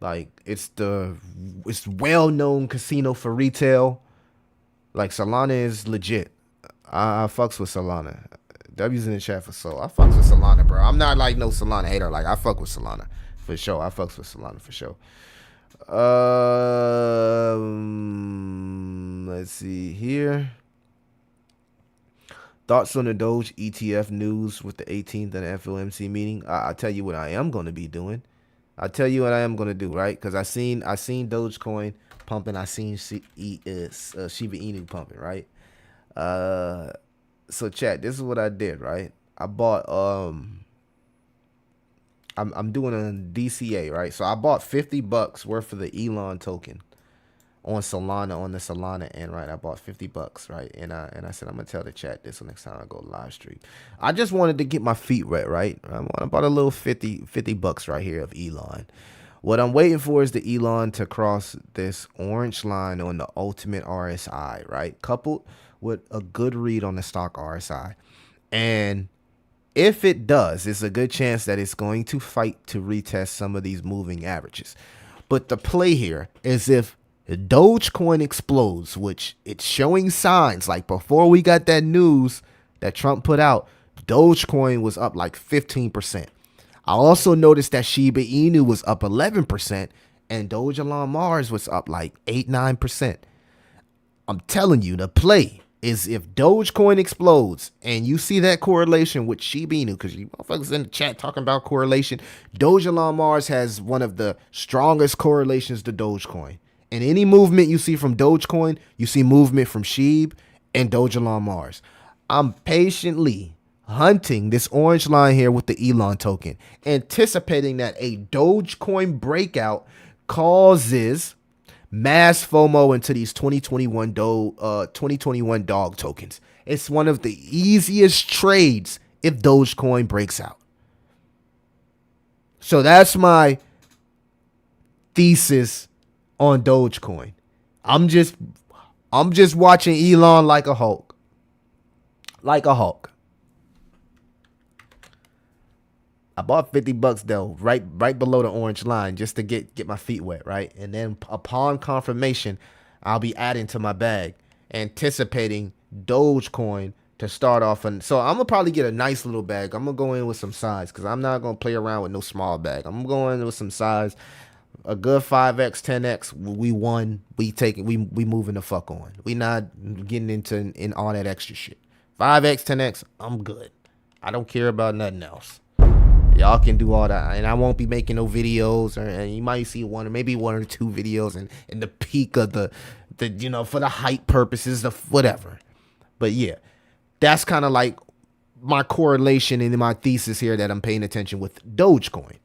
like it's well-known casino for retail. Like Solana is legit. I fucks with Solana. W's in the chat for so. I fucks with Solana, bro. I'm not like no Solana hater. Like I fuck with Solana for sure. I fucks with Solana for sure. Let's see here. Thoughts on the Doge ETF news with the 18th and the FOMC meeting? I'll tell you what I am going to be doing. I'll tell you what I am going to do, right? Because I seen Dogecoin pumping. I seen Shiba Inu pumping, right? So chat, this is what I did, right? I bought I'm doing a DCA, right? So I bought $50 worth of the Elon token on Solana, on the Solana end, right? I bought $50, right? And I said I'm gonna tell the chat this next time I go live stream. I just wanted to get my feet wet, right? I bought a little $50 right here of Elon. What I'm waiting for is the Elon to cross this orange line on the ultimate RSI, right? Coupled with a good read on the stock RSI. And if it does, it's a good chance that it's going to fight to retest some of these moving averages. But the play here is if Dogecoin explodes, which it's showing signs, like before we got that news that Trump put out, Dogecoin was up like 15%. I also noticed that Shiba Inu was up 11% and Doge Elon Mars was up like 8-9%. I'm telling you, the play is if Dogecoin explodes and you see that correlation with Shiba Inu, because you motherfuckers in the chat talking about correlation, Doge Elon Mars has one of the strongest correlations to Dogecoin. And any movement you see from Dogecoin, you see movement from Sheeb and Doge Elon Mars. I'm patiently hunting this orange line here with the Elon token, anticipating that a Dogecoin breakout causes mass FOMO into these 2021 dog tokens. It's one of the easiest trades if Dogecoin breaks out. So that's my thesis on Dogecoin. I'm just watching Elon like a Hulk. Like a Hulk. I bought $50 though, right below the orange line, just to get my feet wet, right? And then upon confirmation, I'll be adding to my bag. anticipating Dogecoin to start off. And so I'm gonna probably get a nice little bag. I'm gonna go in with some size because I'm not gonna play around with no small bag. I'm going in with some size. A good 5x, 10x. We won. We taking. We moving the fuck on. We not getting into in all that extra shit. 5x, 10x. I'm good. I don't care about nothing else. Y'all can do all that, and I won't be making no videos, and you might see one or maybe one or two videos in the peak of the for the hype purposes of whatever. But yeah, that's kind of like my correlation in my thesis here that I'm paying attention with Dogecoin.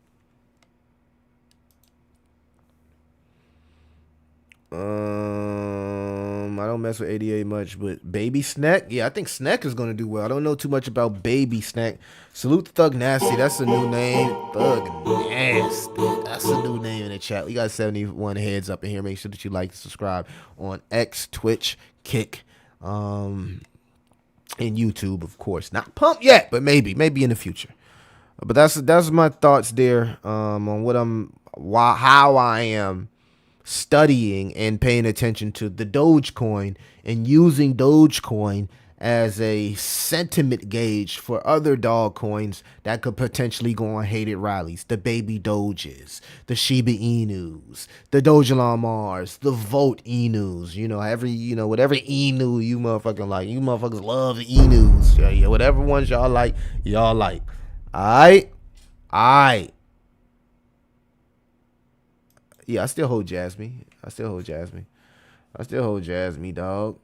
I don't mess with ADA much, but Baby Snack, yeah, I think Snack is gonna do well. I don't know too much about Baby Snack. Salute to Thug Nasty, that's a new name. Thug Nasty, that's a new name in the chat. We got 71 heads up in here. Make sure that you like and subscribe on X, Twitch, Kick, and YouTube, of course. Not Pump yet, but maybe in the future. But that's my thoughts there on how I am studying and paying attention to the Dogecoin and using Dogecoin as a sentiment gauge for other dog coins that could potentially go on hated rallies. The baby Doges, the Shiba Inus, the Dogelamars, the Vote Inus, whatever Inu you motherfucking like. You motherfuckers love the Inus. Yeah, whatever ones y'all like, y'all like. Alright. Yeah, I still hold Jasmine. Dog.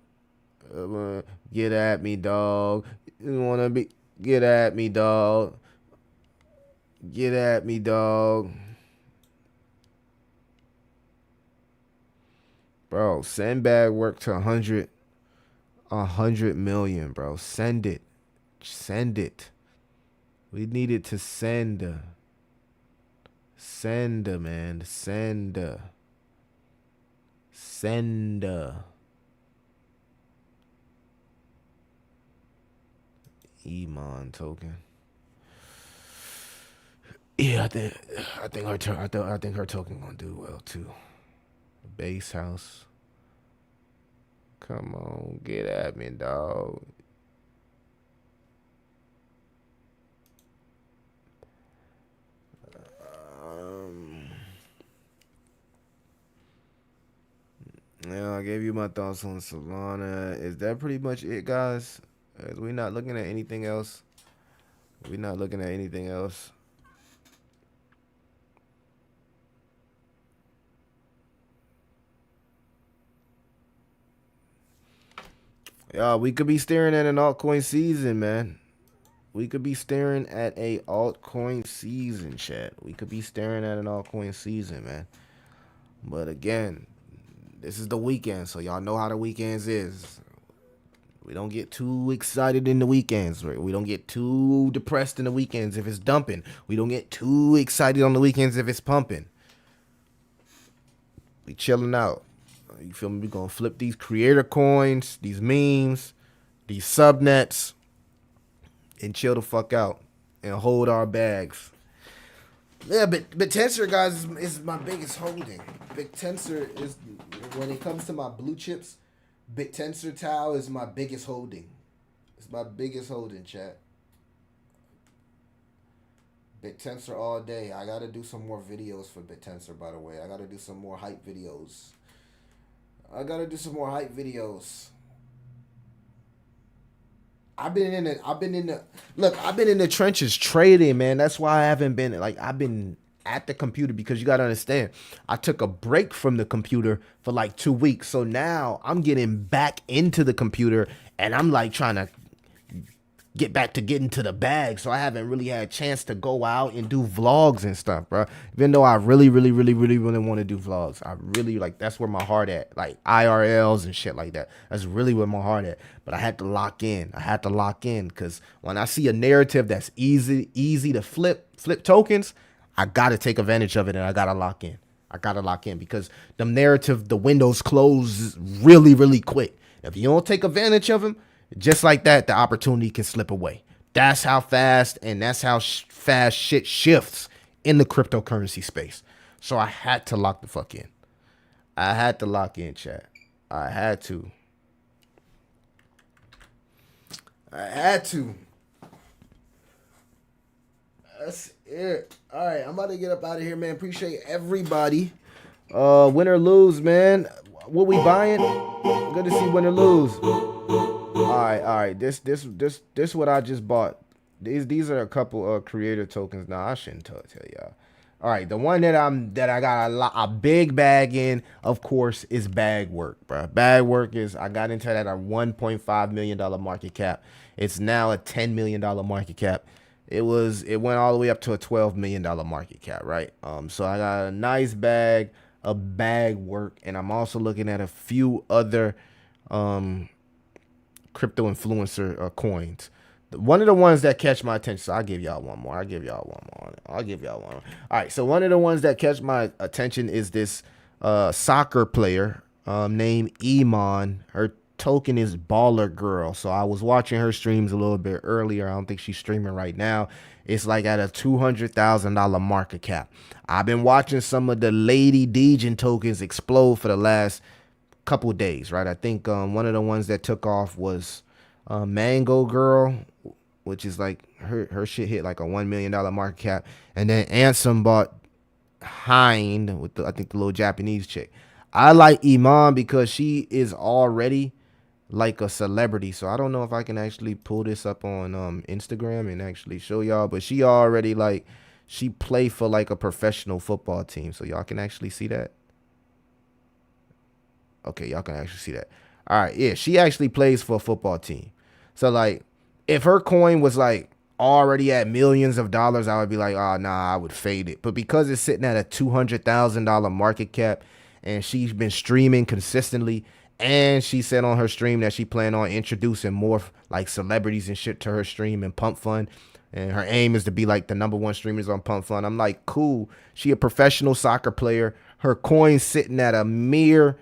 Get at me, dog. You wanna be? Get at me, dog. Bro, send bag work to 100 million, bro. Send it. We needed to send. Man. Send. Emon token. Yeah, I think her token gonna do well too. Base house. Come on, get at me, dog. Yeah, I gave you my thoughts on Solana. Is that pretty much it, guys? We're not looking at anything else. Yeah, we could be staring at an altcoin season, man. We could be staring at a altcoin season, chat. Man. But again, this is the weekend, so y'all know how the weekends is. We don't get too excited in the weekends. We don't get too depressed in the weekends if it's dumping. We don't get too excited on the weekends if it's pumping. We chilling out. You feel me? We gonna flip these creator coins, these memes, these subnets, and chill the fuck out and hold our bags. Yeah, but BitTensor, guys, is my biggest holding. BitTensor is, when it comes to my blue chips, BitTensor Tau is my biggest holding. It's my biggest holding, chat. BitTensor all day. I gotta do some more videos for BitTensor, by the way. I gotta do some more hype videos. I've been in the trenches trading, man. That's why I haven't been, I've been at the computer, because you got to understand, I took a break from the computer for 2 weeks. So now I'm getting back into the computer and I'm trying to get back to getting to the bag. So I haven't really had a chance to go out and do vlogs and stuff, bro. Even though I really want to do vlogs. I really that's where my heart at, IRLs and shit like that. That's really where my heart at. But I had to lock in. Because when I see a narrative that's easy to flip tokens, I got to take advantage of it, and I got to lock in. Because the narrative, the windows close really quick. If you don't take advantage of them, just like that, the opportunity can slip away. That's how fast, and that's how fast shit shifts in the cryptocurrency space. So I had to lock the fuck in. I had to lock in, chat. I had to. I had to. That's it. All right, I'm about to get up out of here, man. Appreciate everybody. Win or lose, man. What we buying? Good to see win or lose. All right. This what I just bought. These are a couple of creator tokens. Nah, I shouldn't tell y'all. All right, the one that I got a big bag in, of course, is bag work, bro. Bag work is I got into that at a $1.5 million market cap. It's now a $10 million market cap. It went all the way up to a $12 million market cap, right? So I got a nice bag of bag work, and I'm also looking at a few other crypto influencer coins. One of the ones that catch my attention, so I'll give y'all one more. All right, so one of the ones that catch my attention is this soccer player named Iman. Her token is Baller Girl. So I was watching her streams a little bit earlier. I don't think she's streaming right now. It's like at a $200,000 market cap. I've been watching some of the Lady Degen tokens explode for the last couple of days, right? I think one of the ones that took off was Mango Girl, which is like her shit hit like a $1 million market cap. And then Ansem bought Hind with I think the little Japanese chick. I like Iman because she is already like a celebrity. So I don't know if I can actually pull this up on Instagram and actually show y'all, but she already like she play for like a professional football team. So y'all can actually see that. Okay, y'all can actually see that. All right, yeah, she actually plays for a football team. So like if her coin was like already at millions of dollars, I would be like, oh nah, I would fade it. But because it's sitting at a $200,000 market cap and she's been streaming consistently, and she said on her stream that she planned on introducing more like celebrities and shit to her stream and Pump Fund, and her aim is to be like the #1 streamers on Pump Fund. I'm like, cool. She a professional soccer player. Her coin's sitting at a mere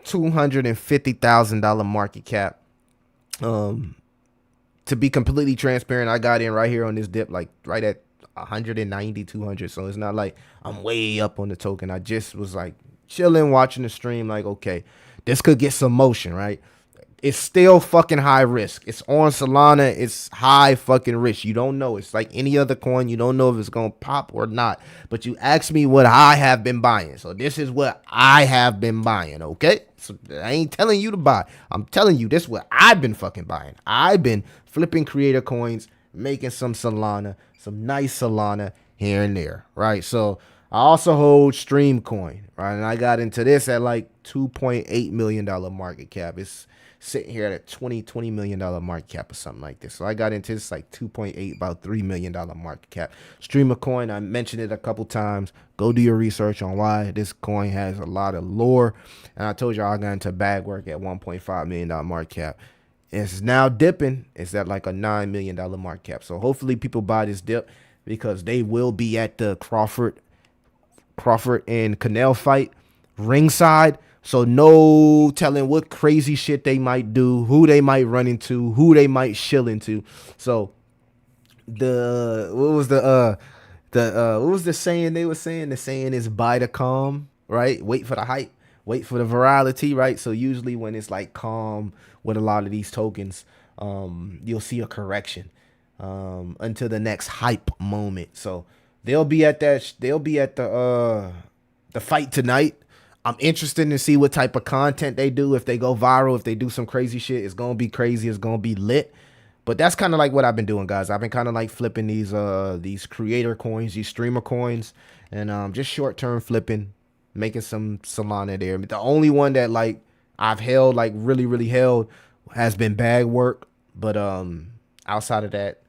$250,000 market cap. To be completely transparent, I got in right here on this dip, like right at 190, 200. So it's not like I'm way up on the token. I just was like chilling, watching the stream, like, okay, this could get some motion, right? It's still fucking high risk. It's on Solana. It's high fucking risk. You don't know. It's like any other coin. You don't know if it's going to pop or not. But you asked me what I have been buying. So this is what I have been buying, okay? So I ain't telling you to buy. I'm telling you this is what I've been fucking buying. I've been flipping creator coins, making some Solana, some nice Solana here and there, right? So I also hold Stream Coin, right? And I got into this at like $2.8 million market cap. It's sitting here at a $20 million market cap or something like this. So I got into this like 2.8, about $3 million market cap. Streamer coin, I mentioned it a couple times. Go do your research on why this coin has a lot of lore. And I told y'all I got into bag work at $1.5 million market cap. It's now dipping. It's at like a $9 million market cap. So hopefully people buy this dip because they will be at the Crawford and Canelo fight ringside. So no telling what crazy shit they might do, who they might run into, who they might shill into. So what was the saying they were saying? The saying is buy the calm, right? Wait for the hype, wait for the virality, right? So usually when it's like calm with a lot of these tokens, you'll see a correction until the next hype moment. So they'll be at the fight tonight. I'm interested to see what type of content they do. If they go viral, if they do some crazy shit, it's going to be crazy. It's going to be lit. But that's kind of like what I've been doing, guys. I've been kind of like flipping these creator coins, these streamer coins, and just short-term flipping, making some Solana there. But the only one that like I've held, like really held, has been bag work. But outside of that,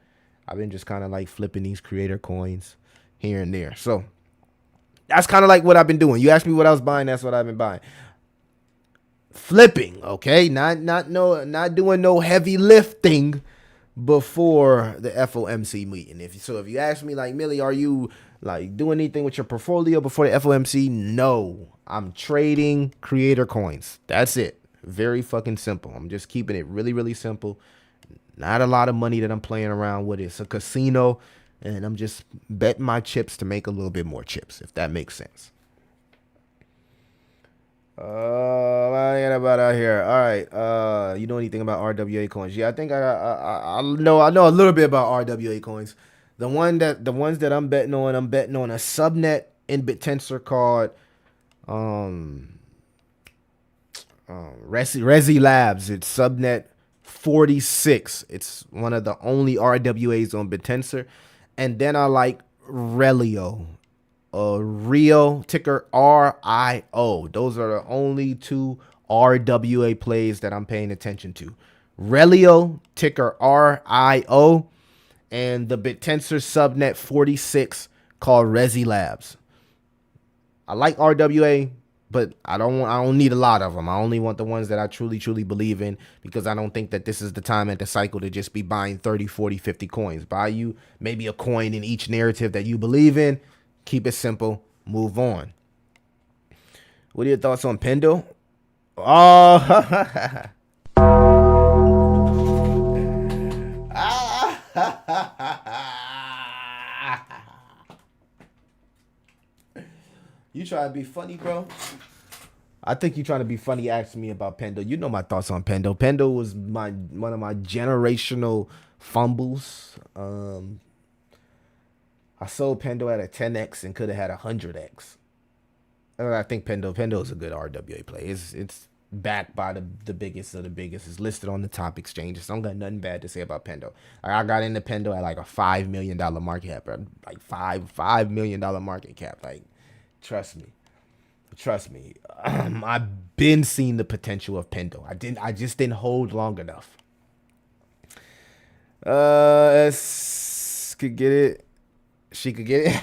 I've been just kind of like flipping these creator coins here and there. So that's kind of like what I've been doing. You asked me what I was buying, that's what I've been buying. Flipping, okay? Not doing no heavy lifting before the FOMC meeting. If you ask me like, Millie, are you like doing anything with your portfolio before the FOMC? No. I'm trading creator coins. That's it. Very fucking simple. I'm just keeping it really simple. Not a lot of money that I'm playing around with. It's a casino. And I'm just betting my chips to make a little bit more chips, if that makes sense. I ain't about out here. All right. You know anything about RWA coins? Yeah, I think I know a little bit about RWA coins. The ones that I'm betting on a subnet in BitTensor called Resi Labs. It's subnet 46. It's one of the only RWAs on BitTensor. And then I like Relio. Rio, ticker RIO. Those are the only two RWA plays that I'm paying attention to. Relio, ticker RIO, and the BitTensor subnet 46 called Resi Labs. I like RWA, but I don't need a lot of them. I only want the ones that I truly believe in, because I don't think that this is the time at the cycle to just be buying 30, 40, 50 coins. Buy you maybe a coin in each narrative that you believe in. Keep it simple. Move on. What are your thoughts on Pendle? Oh, you trying to be funny, bro? I think you trying to be funny asking me about Pendle. You know my thoughts on Pendle. Pendle was one of my generational fumbles. I sold Pendle at a 10x and could have had a 100x. I think Pendle is a good RWA play. It's backed by the biggest of the biggest. It's listed on the top exchanges. So I don't got nothing bad to say about Pendle. I got into Pendle at like a $5 million market cap, bro. Like $5 million market cap. Like, trust me. I've been seeing the potential of Pendle. I just didn't hold long enough. Could get it. She could get it.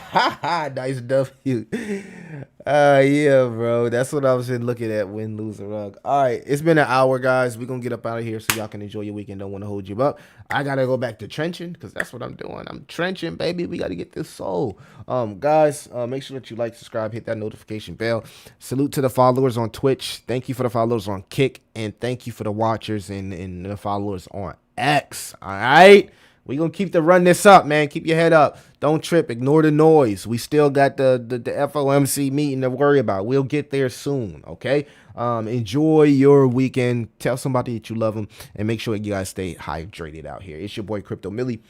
Nice W. Yeah, bro. That's what I was just looking at. Win, lose, or rug. All right. It's been an hour, guys. We're going to get up out of here so y'all can enjoy your weekend. Don't want to hold you up. I got to go back to trenching because that's what I'm doing. I'm trenching, baby. We got to get this soul. Guys, make sure that you like, subscribe, hit that notification bell. Salute to the followers on Twitch. Thank you for the followers on Kick. And thank you for the watchers and the followers on X. All right. We're going to keep the run this up, man. Keep your head up. Don't trip. Ignore the noise. We still got the FOMC meeting to worry about. We'll get there soon, okay? Enjoy your weekend. Tell somebody that you love them. And make sure you guys stay hydrated out here. It's your boy, Crypto Millie.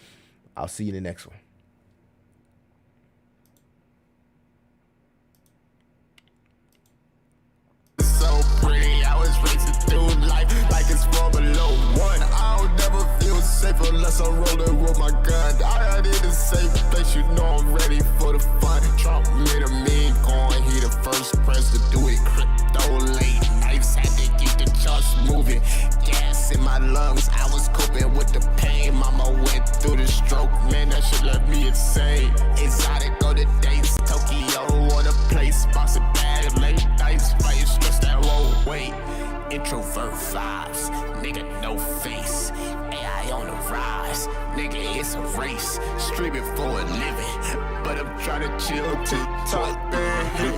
I'll see you in the next one. So pretty, I was racing through life like it's Formula 1. I'll never feel safe unless I'm rolling with my gun. I got in the safe place, you know I'm ready for the fun. Trump made a memecoin, he the first president to do it. Crypto late nights, had to keep the charts moving. Gas in my lungs, I was coping with the pain. Mama went through the stroke, man, that shit left me insane. Exotic, go to dates, Tokyo on a place, box of bag, late nights, fighting stress that won't wait. Introvert vibes, nigga, no face. AI on the rise, nigga, it's a race. Streaming for a living, but I'm trying to chill, TikTok, man.